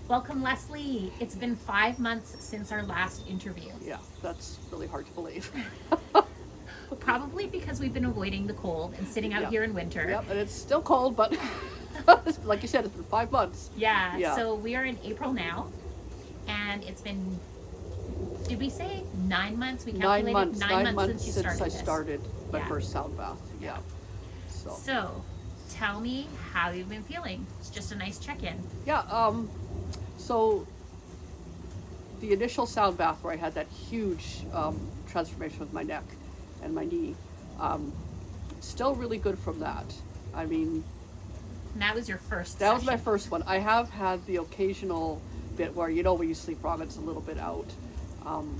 Welcome, Lesley. It's been 5 months since our last interview. Yeah, that's really hard to believe. Probably because we've been avoiding the cold and sitting out Yeah. here in winter. Yep, and it's still cold, but like you said, it's been 5 months. Yeah, Yeah, so we are in April now, and it's been, did we say 9 months? We nine calculated months. 9 Nine months months since you since started I this. started my Yeah. first sound bath. Yeah. Yeah. So So, tell me how you've been feeling. It's just a nice check in. yeah. So the initial sound bath where I had that huge transformation with my neck and my knee, um, still really good from that. I mean, And that was your first that was my session. first one. I have had the occasional bit where, you know, when you sleep wrong, it's a little bit out. Um,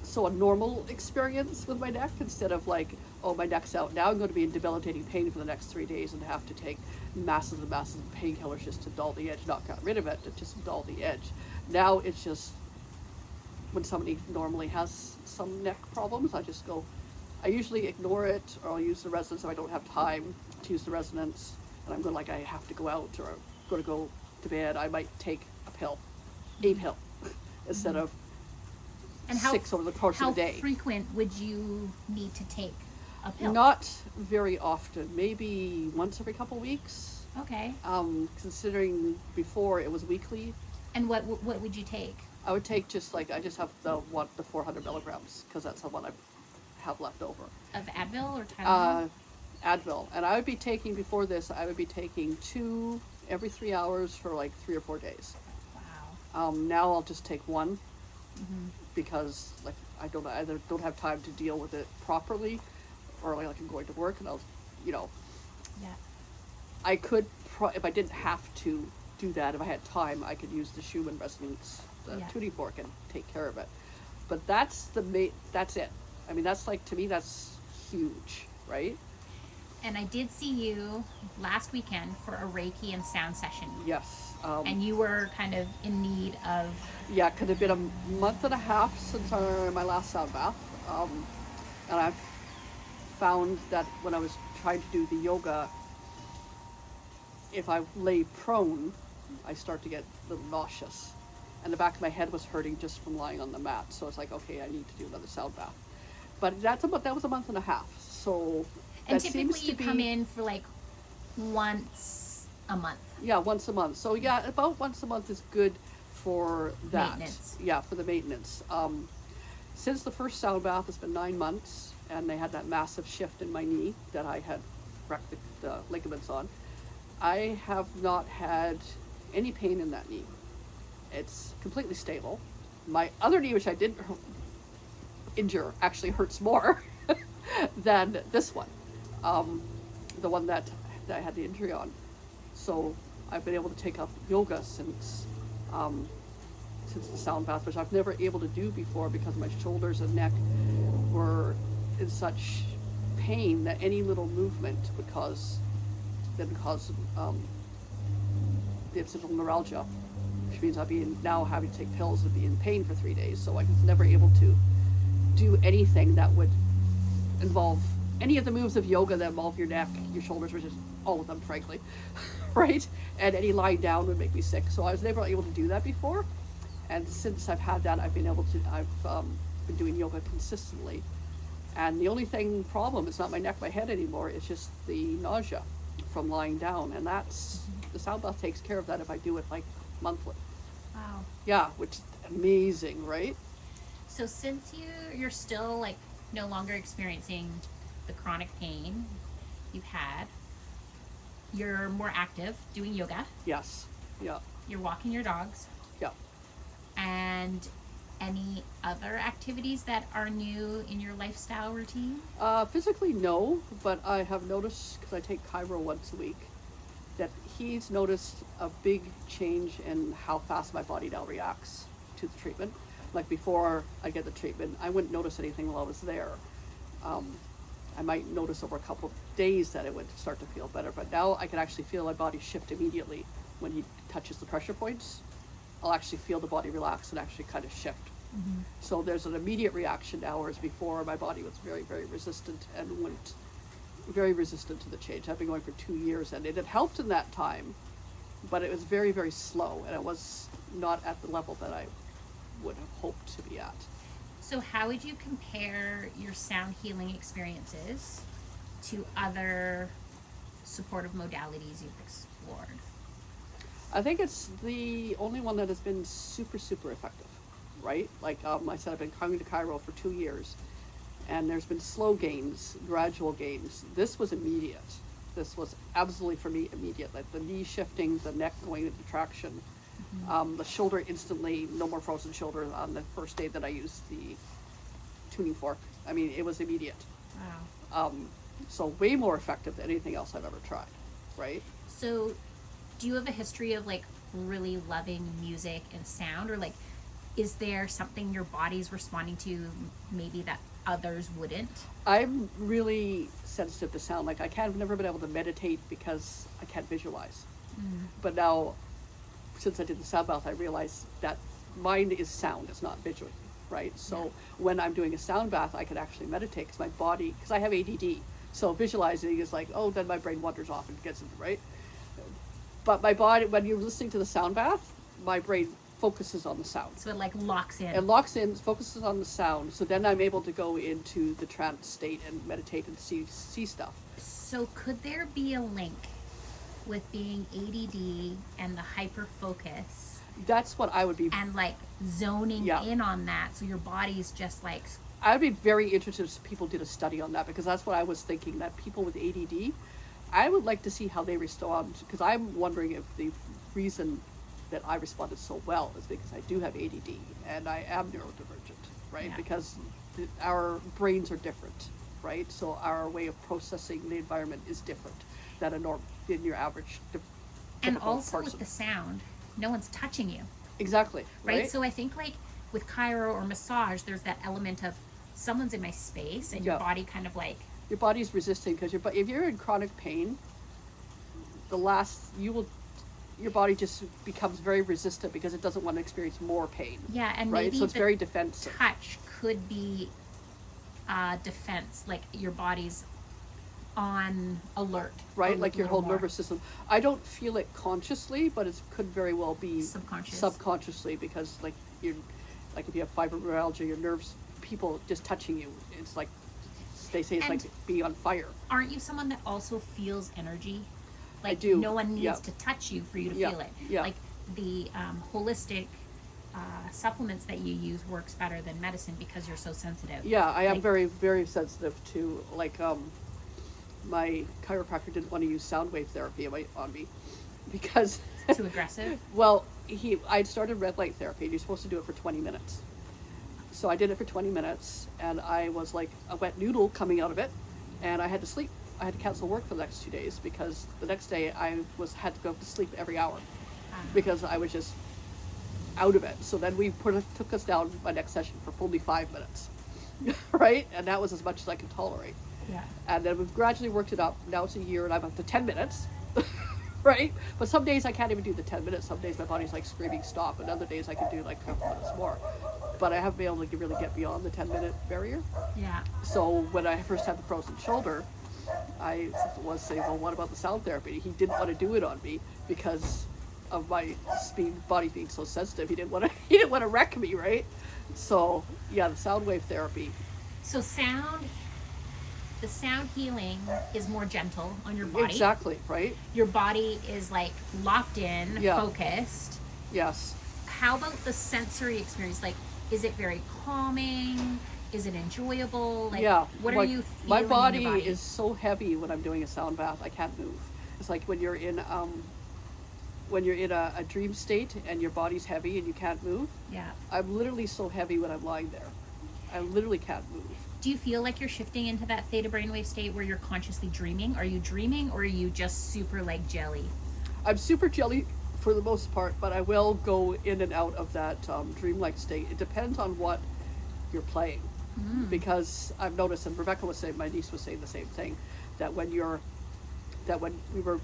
so a normal experience with my neck instead of like, oh, my neck's out. Now I'm going to be in debilitating pain for the next 3 days and have to take massive and massive painkillers just to dull the edge, not get rid of it, but just dull the edge. Now it's just when somebody normally has some neck problems, I usually ignore it or I'll use the resonance if I don't have time to use the resonance and I'm going like I have to go out or I'm going to go to bed. I might take a pill, instead of And 6 over the course how of the day. frequent would you need to take a pill? Not very often, maybe once every couple weeks. Okay. Considering before it was weekly, And what would you take? I would take I just have the 400 milligrams because that's the one I have left over. Of Advil or Tylenol? Advil, and I would be taking before this. I would be taking 2 every 3 hours for like 3 or 4 days. Wow. Now I'll just take one Mm-hmm. because like either don't have time to deal with it properly, or like I'm going to work and you know, Yeah. I could if I didn't have to do that. If I had time, I could use the Schumann resonance, the Yeah. tuning fork, and take care of it. But that's that's it. I mean, that's like, to me, that's huge, right? And I did see you last weekend for a Reiki and sound session. Yes. And you were kind of in need of. Yeah, it could have been a month and a half since my last sound bath. And I've found that when I was trying to do the yoga, if I lay prone, I start to get a little nauseous. And the back of my head was hurting just from lying on the mat. So it's like, okay, I need to do another sound bath. But that was a month and a half. So And that typically seems to you be, come in for like once a month. yeah, once a month. So yeah, about once a month is good for that. Maintenance. Yeah, for the maintenance. Since the first sound bath, it's been 9 months, and they had that massive shift in my knee that I had wrecked the ligaments on. I have not had any pain in that knee. It's completely stable. My other knee, which I didn't injure, actually hurts more than this one, the one that I had the injury on. So I've been able to take up yoga since the sound bath, which I've never able to do before because my shoulders and neck were in such pain that any little movement would cause the incidental neuralgia, which means I'll be now having to take pills and be in pain for 3 days. So I was never able to do anything that would involve any of the moves of yoga that involve your neck, your shoulders, which is all of them, frankly, right? And any lying down would make me sick. So I was never able to do that before. And since I've had that, I've been doing yoga consistently. And the only problem is not my neck, my head anymore. It's just the nausea from lying down. And the sound bath takes care of that if I do it like monthly. Wow. Yeah, which is amazing, right? So since you're still like no longer experiencing the chronic pain you've had, you're more active doing yoga, Yes. Yeah. you're walking your dogs, Yeah. and any other activities that are new in your lifestyle routine? Physically, no, but I have noticed, because I take Chiro once a week, that he's noticed a big change in how fast my body now reacts to the treatment. Like before I get the treatment, I wouldn't notice anything while I was there. I might notice over a couple of days that it would start to feel better, but now I can actually feel my body shift immediately when he touches the pressure points. I'll actually feel the body relax and actually kind of shift. Mm-hmm. So there's an immediate reaction now, whereas before my body was very, very resistant and very resistant to the change. I've been going for 2 years, and it had helped in that time but it was very, very slow, and it was not at the level that I would have hoped to be at. So how would you compare your sound healing experiences to other supportive modalities you've explored? I think it's the only one that has been super, super effective, right? Like I said, I've been coming to Cairo for 2 years, and there's been slow gains, gradual gains. This was immediate. This was absolutely, for me, immediate. Like the knee shifting, the neck going into traction, the shoulder instantly, no more frozen shoulder on the first day that I used the tuning fork. I mean, it was immediate. Wow. So way more effective than anything else I've ever tried, right? So do you have a history of like really loving music and sound, or like is there something your body's responding to maybe that others wouldn't? I'm really sensitive to sound. Like I've never been able to meditate because I can't visualize. But now, since I did the sound bath, I realized that mine is sound, it's not visual, right? So when I'm doing a sound bath, I can actually meditate because my body, because I have ADD. So visualizing is like, oh, then my brain wanders off and gets into, right? But my body, when you're listening to the sound bath, my brain focuses on the sound. So it like locks in. It locks in, focuses on the sound. So then I'm able to go into the trance state and meditate and see stuff. So could there be a link with being ADD and the hyper focus That's what I would be. and like zoning in on that, so your body's just like, I'd be very interested if people did a study on that, because that's what I was thinking, that people with ADD, I would like to see how they respond, because I'm wondering if the reason that I responded so well is because I do have ADD and I am neurodivergent, right? Yeah. Because our brains are different, right? So our way of processing the environment is different than than your average and typical also person. with the sound, no one's touching you, Exactly, right? So I think like with chiro or massage, there's that element of someone's in my space and your body kind of like, your body's resisting, because if you're in chronic pain, your body just becomes very resistant because it doesn't want to experience more pain. yeah, and right? maybe So it's the very defensive. touch could be defense, like your body's on alert, Right, a like your little whole more. nervous system. I don't feel it consciously, but it could very well be subconsciously, because like if you have fibromyalgia, your nerves, people just touching you, it's like they say it's And like being on fire. Aren't you someone that also feels energy? I Like do. no one needs Yeah. to touch you for you to Yeah. feel it. Yeah. Like the holistic supplements that you use works better than medicine because you're so sensitive. Yeah, I am Like, very, very sensitive to, like, my chiropractor didn't want to use sound wave therapy on me because too aggressive. well, I'd started red light therapy, and you're supposed to do it for 20 minutes. So I did it for 20 minutes, and I was like a wet noodle coming out of it, and I had to sleep. I had to cancel work for the next 2 days because the next day I had to go to sleep every hour because I was just out of it. So then took us down my next session for fully 5 minutes, right? And that was as much as I could tolerate. Yeah. And then we've gradually worked it up. Now it's a year, and I'm up to 10 minutes. Right? But some days I can't even do the 10 minutes. Some days my body's like screaming stop, and other days I can do like a couple minutes more. But I haven't been able to really get beyond the 10-minute barrier. Yeah. So when I first had the frozen shoulder, I was saying, well, what about the sound therapy? He didn't want to do it on me because of my body being so sensitive. He didn't want to wreck me, right? So yeah, the sound wave therapy. So the sound healing is more gentle on your body. Exactly, right? Your body is like locked in, focused. Yes. How about the sensory experience? Like, is it very calming? Is it enjoyable? Like, what are you feeling My in your body body? is so heavy when I'm doing a sound bath, I can't move. It's like when you're in a dream state and your body's heavy and you can't move. Yeah. I'm literally so heavy when I'm lying there. I literally can't move. Do you feel like you're shifting into that theta brainwave state where you're consciously dreaming? Are you dreaming, or are you just super like jelly? I'm super jelly for the most part, but I will go in and out of that dreamlike state. It depends on what you're playing. Because I've noticed, and Rebecca was saying, my niece was saying the same thing, that when we were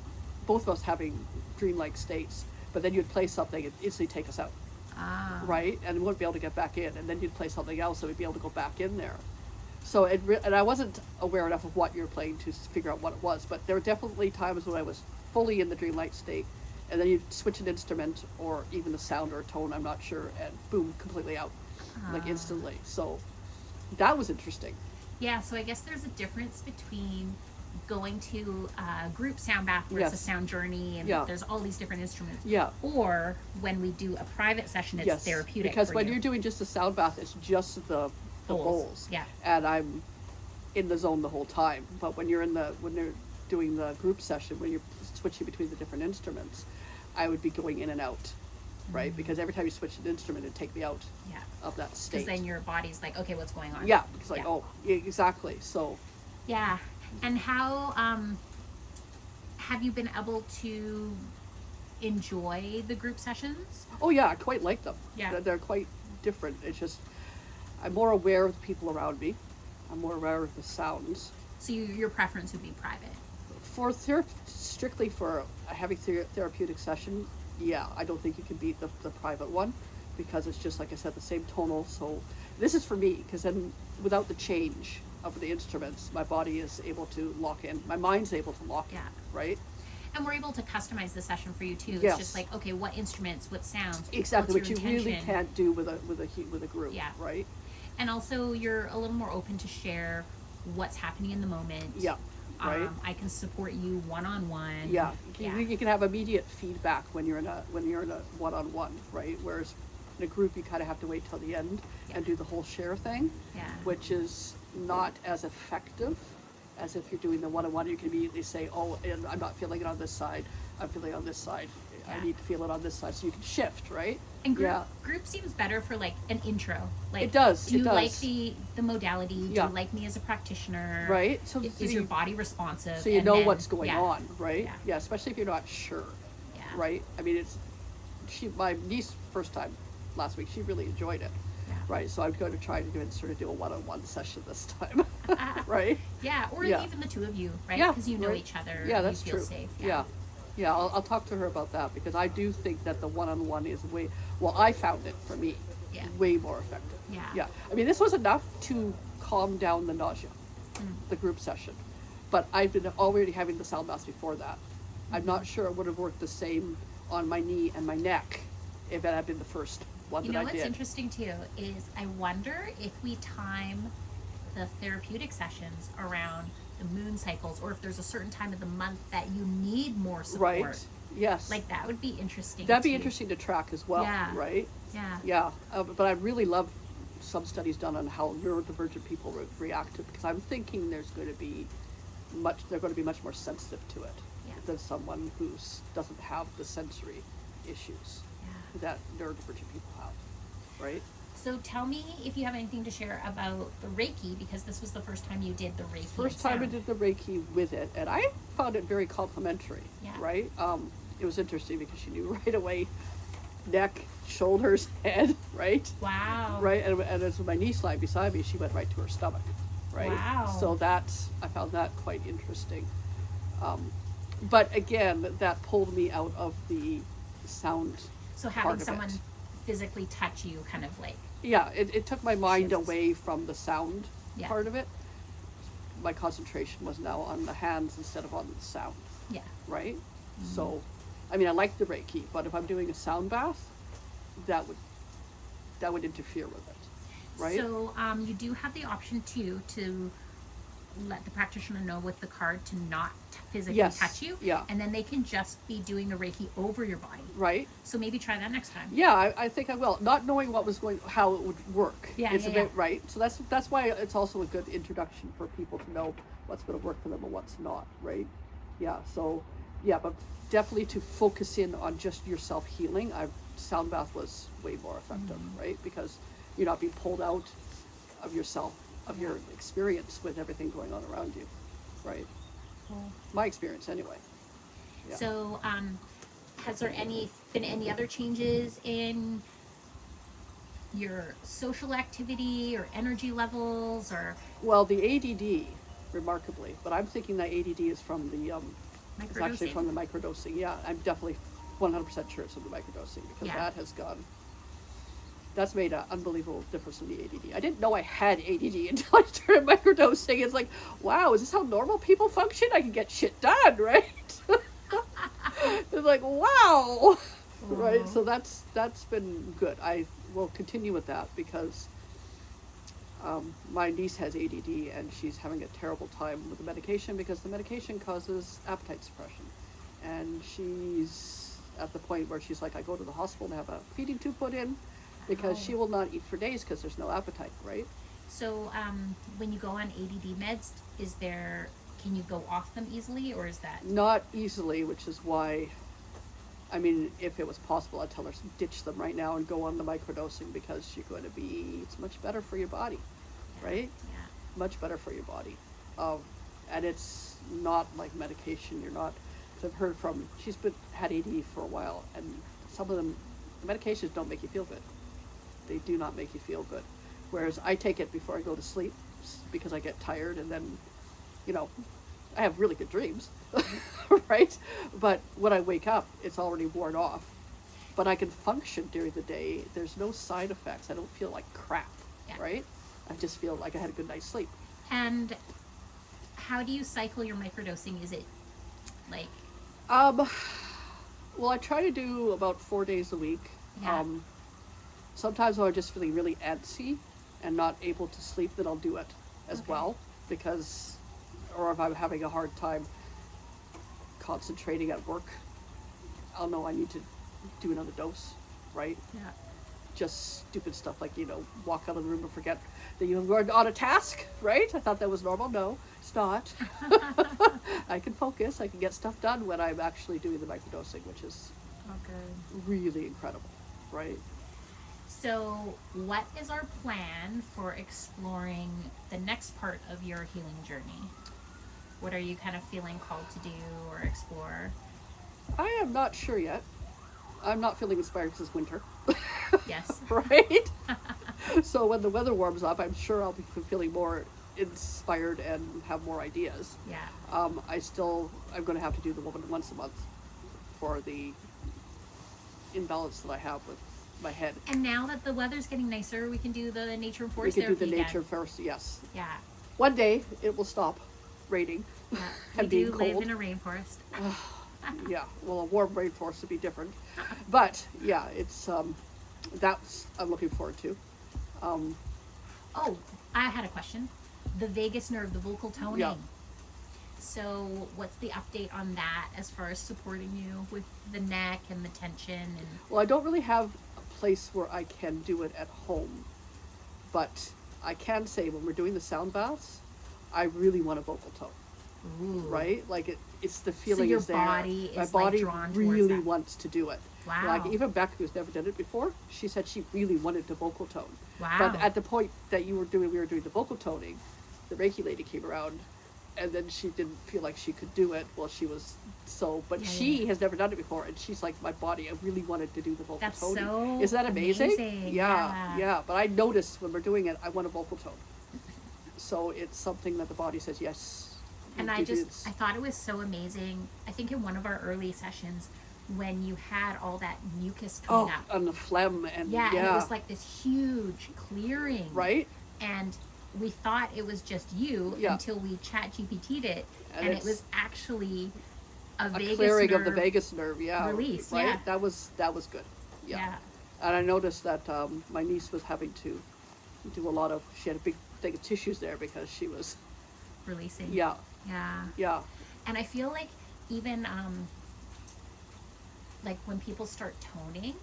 both of us having dreamlike states, but then you'd play something and instantly take us out, right? And we wouldn't be able to get back in, and then you'd play something else and we'd be able to go back in there. So and I wasn't aware enough of what you were playing to figure out what it was, but there were definitely times when I was fully in the dreamlike state, and then you switch an instrument or even a sound or a tone, I'm not sure, and boom, completely out, like instantly. So that was interesting. Yeah, so I guess there's a difference between going to a group sound bath where it's a Yes. sound journey and Yeah. there's all these different instruments. Yeah. Or when we do a private session, it's Yes, therapeutic. because for when you. you're doing just a sound bath, it's just the bowls. Yeah. And I'm in the zone the whole time. But when you're doing the group session, when you're switching between the different instruments, I would be going in and out, right? Because every time you switch an instrument, it'd take me out Yeah. of that state. Because then your body's like, okay, what's going on? Yeah, it's like, Yeah. oh, yeah, exactly. So, Yeah. And how have you been able to enjoy the group sessions? oh yeah, I quite like them. Yeah. They're quite different. It's just, I'm more aware of the people around me. I'm more aware of the sounds. So your preference would be private. For strictly for a heavy therapeutic session, yeah, I don't think you can beat the private one, because it's just, like I said, the same tonal. So this is for me, because then without the change of the instruments, my body is able to lock in. My mind's able to lock in, Yeah. right? And we're able to customize the session for you too. Yes. It's just like, okay, what instruments, what sounds, Exactly, what's which your you really intention? can't do with a group, Yeah. right? And also, you're a little more open to share what's happening in the moment. Yeah, right. I can support you one-on-one. Yeah, Yeah. you can have immediate feedback when you're in a one-on-one, right? Whereas in a group, you kind of have to wait till the end and do the whole share thing, Yeah. which is not as effective as if you're doing the one-on-one. You can immediately say, oh, and I'm not feeling it on this side, I'm feeling it on this side. Yeah. I need to feel it on this side, so you can shift, right? And yeah, group seems better for like an intro. Like, It does, Do it you like does. the modality? Do Yeah. you like me as a practitioner? right. So Is your body responsive? so you And know then- what's going yeah. on, right? Yeah. Yeah, especially if you're not sure, Yeah. right? I mean, my niece first time last week, she really enjoyed it. Yeah. Right, so I'm going to try to sort of do a one-on-one session this time, right? Yeah, or Yeah. even the two of you, right? Yeah, Because you know right. each other. Yeah, and that's you feel true. safe. Yeah, I'll talk to her about that, because I do think that the one-on-one is I found it for me Yeah. way more effective. Yeah. Yeah, I mean, this was enough to calm down the nausea, the group session, but I've been already having the sound baths before that. I'm not sure it would have worked the same on my knee and my neck if it had been the first one You that know I what's did. interesting too is I wonder if we time the therapeutic sessions around the moon cycles, or if there's a certain time of the month that you need more support. Right, yes. Like that would be interesting. That'd be too. interesting to track as well, Yeah. right? Yeah. Yeah, but I really love some studies done on how neurodivergent people react to it, because I'm thinking they're going to be much more sensitive to it Yeah. than someone who doesn't have the sensory issues Yeah. that neurodivergent people have, right? So tell me if you have anything to share about the Reiki, because this was the first time you did the Reiki. First time I did the Reiki with it, and I found it very complimentary, Yeah. right? It was interesting because she knew right away, neck, shoulders, head, right? Wow. Right, and as my niece lying beside me, she went right to her stomach, right? Wow. So I found that quite interesting. But again, that pulled me out of the sound. So part having of someone it. physically touch you, kind of like, Yeah, it took my mind Shifts. away from the sound Yeah. part of it. My concentration was now on the hands instead of on the sound, yeah. right? Mm-hmm. So, I mean, I like the Reiki, but if I'm doing a sound bath, that would interfere with it, right? So you do have the option too to let the practitioner know with the card to not physically Yes, touch you. yeah. And then they can just be doing a Reiki over your body. Right? So maybe try that next time. Yeah, I think I will. Not knowing how it would work. Yeah, it's yeah, a bit yeah. right. So that's why it's also a good introduction for people to know what's going to work for them and what's not. Right? Yeah. So yeah, but definitely to focus in on just yourself healing. Sound bath was way more effective, right? Because you're not being pulled out of yourself, of your experience with everything going on around you, right? Cool. My experience anyway. Yeah. So has there been any other changes in your social activity or energy levels or Well, the ADD, remarkably, but I'm thinking that ADD is from the it's actually microdosing? from the microdosing. Yeah, I'm definitely 100% sure it's from the microdosing, because Yeah. that's made an unbelievable difference in the ADD. I didn't know I had ADD until I started microdosing. It's like, wow, is this how normal people function? I can get shit done, right? It's like, wow. Right? Aw. So that's been good. I will continue with that because my niece has ADD and she's having a terrible time with the medication because the medication causes appetite suppression. And she's at the point where she's like, I go to the hospital to have a feeding tube put in because she will not eat for days because there's no appetite, right? So, when you go on ADD meds, can you go off them easily, or is that? Not easily, which is why, I mean, if it was possible, I'd tell her to ditch them right now and go on the microdosing because you're going to be, it's much better for your body, right? Yeah. Much better for your body. And it's not like medication. You're not, cause I've heard from, had AD for a while, and some of them, the medications don't make you feel good. They do not make you feel good. Whereas I take it before I go to sleep because I get tired and then, you know, I have really good dreams, right? But when I wake up, it's already worn off. But I can function during the day. There's no side effects. I don't feel like crap, right? I just feel like I had a good night's sleep. And how do you cycle your microdosing? Is it like? Well, I try to do about 4 days a week. Yeah. Sometimes when I'm just feeling really antsy and not able to sleep, then I'll do it as well because, or if I'm having a hard time concentrating at work, I'll know I need to do another dose, right? Yeah. Just stupid stuff like, you know, walk out of the room and forget that you were on a task, right? I thought that was normal. No, it's not. I can focus. I can get stuff done when I'm actually doing the microdosing, which is really incredible, right? So, what is our plan for exploring the next part of your healing journey? What are you kind of feeling called to do or explore? I am not sure yet. I'm not feeling inspired because it's winter. Yes. Right? So when the weather warms up, I'm sure I'll be feeling more inspired and have more ideas. Yeah. I'm going to have to do the woman once a month for the imbalance that I have with my head. And now that the weather's getting nicer, we can do the nature and We forest can do therapy the again. nature first, yes. Yeah. One day it will stop raining Yeah. and We being do cold. live in a rainforest. Yeah, well, a warm rainforest would be different. But yeah, it's that's I'm looking forward to. Oh, I had a question. The vagus nerve, the vocal toning. Yeah. So, what's the update on that as far as supporting you with the neck and the tension? And Well, I don't really have a place where I can do it at home, but I can say when we're doing the sound baths, I really want a vocal tone, ooh, right? Like it's the feeling your is there. body My is, like, body drawn towards really that. wants to do it. Wow. Like even Beck, who's never done it before, she said she really wanted to vocal tone. Wow. But at the point that we were doing the vocal toning, the Reiki lady came around, and then she didn't feel like she could do it. Well, she was but she has never done it before, and she's like, my body, I really wanted to do the vocal That's toning. so Isn't that amazing? Yeah. Yeah. But I noticed when we're doing it, I want a vocal tone. So it's something that the body says yes. And you I do just, this. I thought it was so amazing. I think in one of our early sessions, when you had all that mucus coming up. And the phlegm and Yeah, and it was like this huge clearing. right. And we thought it was just you until we chat GPT'd it, and it was actually a vagus clearing nerve of the vagus nerve. Yeah, release. right. Yeah. That was good. Yeah. And I noticed that my niece was having to do a lot of. She had a big thing of tissues there because she was Releasing. Yeah. And I feel like even like when people start toning,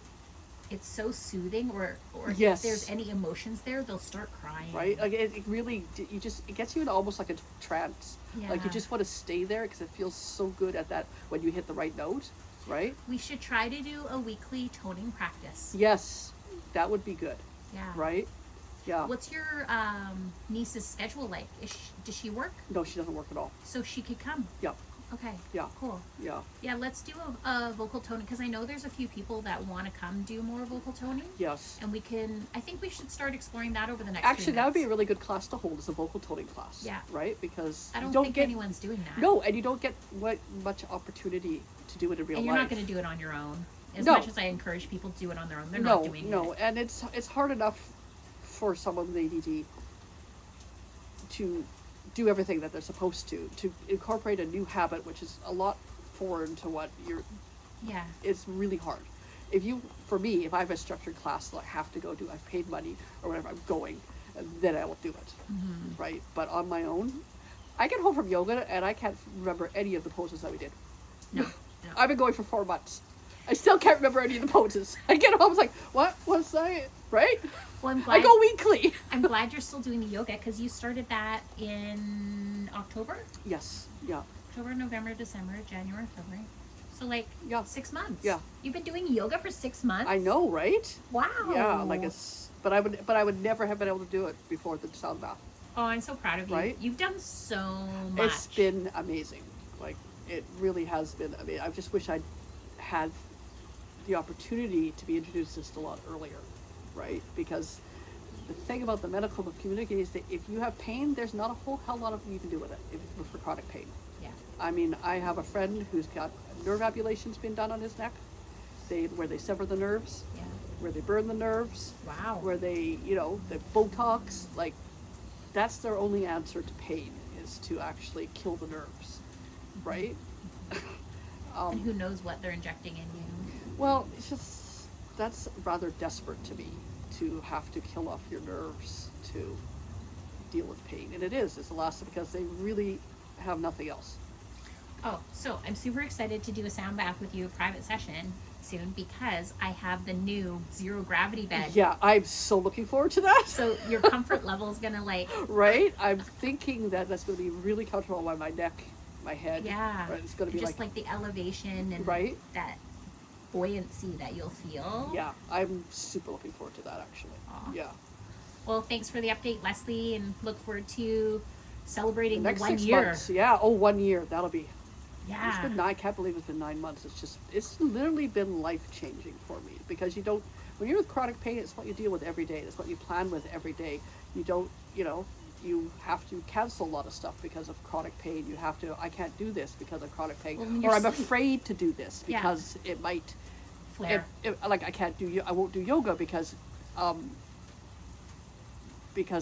it's so soothing, or Yes. if there's any emotions there, they'll start crying. Right, like it really, it gets you in almost like a trance. Like you Yeah. just want to stay there because it feels so good at that when you hit the right note, right? We should try to do a weekly toning practice. Yes, that would be good, Yeah. right? Yeah. What's your niece's schedule like? Does she work? No, she doesn't work at all. So she could come. Yeah, Okay. yeah, Cool. yeah. Yeah, let's do a vocal toning, because I know there's a few people that want to come do more vocal toning. Yes. And I think we should start exploring that over the next Actually, few that would be a months. really good class to hold, is a vocal toning class. Yeah. Right? Because I you don't think get anyone's doing that. No, and you don't get much opportunity to do it in real And life. you're not going to do it on your own. As No. much as I encourage people to do it on their own, they're not doing it. No, and it's hard enough for someone with ADD to do everything that they're supposed to incorporate a new habit, which is a lot foreign to what Yeah. It's really hard. For me, if I have a structured class that I have to go do, I've paid money or whatever, I'm going, then I will do it, right? But on my own, I get home from yoga and I can't remember any of the poses that we did. No. I've been going for 4 months. I still can't remember any of the poses. I get home, it's like, what was I, right? Well, I'm glad. I go weekly. I'm glad you're still doing the yoga because you started that in October? Yes, yeah. October, November, December, January, February. So like Yeah. 6 months. Yeah. You've been doing yoga for 6 months? I know, right? Wow. Yeah, like but I would never have been able to do it before the sound bath. Oh, I'm so proud of you. Right? You've done so much. It's been amazing. Like, it really has been. I mean, I just wish I'd had the opportunity to be introduced to this a lot earlier, right? Because the thing about the medical community is that if you have pain, there's not a whole hell lot of you can do with it for chronic pain. Yeah. I mean, I have a friend who's got nerve ablation's been done on his neck, where they sever the nerves, Yeah. where they burn the nerves, Wow. where they, the Botox, like, that's their only answer to pain, is to actually kill the nerves, right? And who knows what they're injecting in you. Well, it's just, that's rather desperate to me, to have to kill off your nerves to deal with pain. And it's the last, because they really have nothing else. Oh, so I'm super excited to do a sound bath with you, a private session soon, because I have the new zero gravity bed. Yeah, I'm so looking forward to that. So your comfort level is gonna like. Right? I'm thinking that that's going to be really comfortable on my neck, my head. Yeah. Right? It's going to be just like the elevation and right? that buoyancy that you'll feel. Yeah, I'm super looking forward to that, actually. Aw. Yeah. Well, thanks for the update, Lesley, and look forward to celebrating Next the 1 6 year. months. Yeah. Oh, 1 year. That'll be. Yeah. It's been I can't believe it's been 9 months. It's literally been life changing for me, because when you're with chronic pain, it's what you deal with every day. It's what you plan with every day. You don't, you have to cancel a lot of stuff because of chronic pain. You have to, I can't do this because of chronic pain, Well, or I'm sleep. afraid to do this Yeah. because it might, Flare. like I won't do yoga because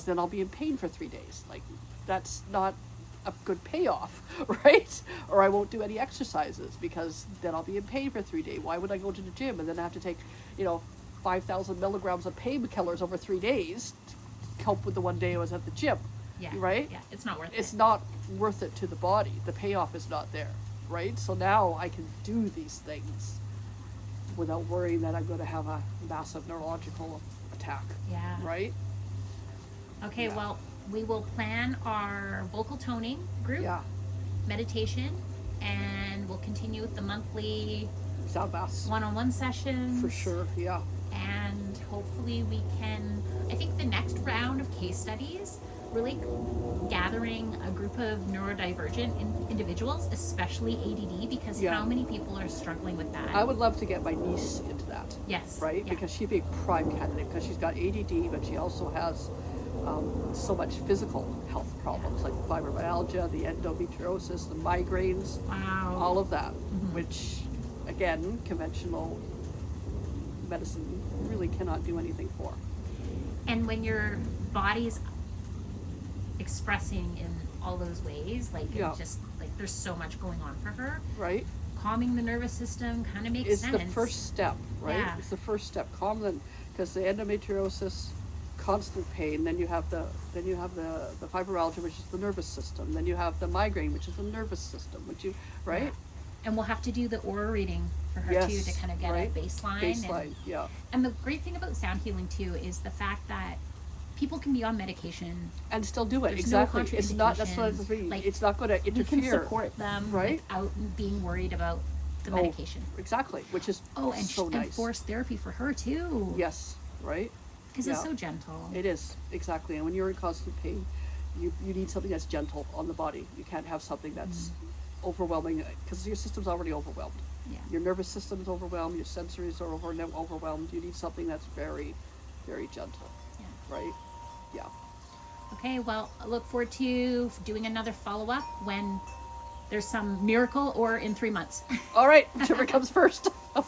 then I'll be in pain for 3 days. Like, that's not a good payoff, right? Or I won't do any exercises because then I'll be in pain for 3 days. Why would I go to the gym and then I have to take, 5,000 milligrams of painkillers over 3 days to cope with the 1 day I was at the gym? Yeah. Right? Yeah. It's not worth it. It's not worth it to the body. The payoff is not there, right? So now I can do these things without worrying that I'm going to have a massive neurological attack, Yeah. right? Okay. Yeah. Well, we will plan our vocal toning group, Yeah. meditation, and we'll continue with the monthly Sound baths. one-on-one sessions. For sure, yeah. And hopefully we can, I think the next round of case studies, really gathering a group of neurodivergent individuals, especially ADD, because Yeah. how many people are struggling with that? I would love to get my niece into that, Yes. right? Yeah. Because she'd be a prime candidate, because she's got ADD, but she also has so much physical health problems, like the fibromyalgia, the endometriosis, the migraines, Wow. all of that, which, again, conventional medicine really cannot do anything for. And when your body's expressing in all those ways, like Yeah. it's just like there's so much going on for her, Right? calming the nervous system kind of makes It's sense. the first step, right? Yeah. It's the first step. Calm them, because the endometriosis, constant pain. Then you have the fibromyalgia, which is the nervous system. Then you have the migraine, which is the nervous system. Right? Yeah. And we'll have to do the aura reading for her Yes, too to kind of get right. a baseline. Baseline, yeah. And the great thing about sound healing too is the fact that people can be on medication. And still do it. There's exactly. no It's not. That's what contraindications. Like, it's not going to You interfere. can support them Right. without being worried about the medication. Exactly. Which is Oh, and, so and nice. forced therapy for her too. Yes. Right. Because it's Yeah. so gentle. It is, exactly. And when you're in constant pain, you need something that's gentle on the body. You can't have something that's overwhelming, because your system's already overwhelmed. Yeah. Your nervous system is overwhelmed, your sensories are overwhelmed. You need something that's very, very gentle, Yeah. right? Yeah. Okay, well, I look forward to doing another follow-up when there's some miracle or in 3 months. All right, whichever comes first. Okay.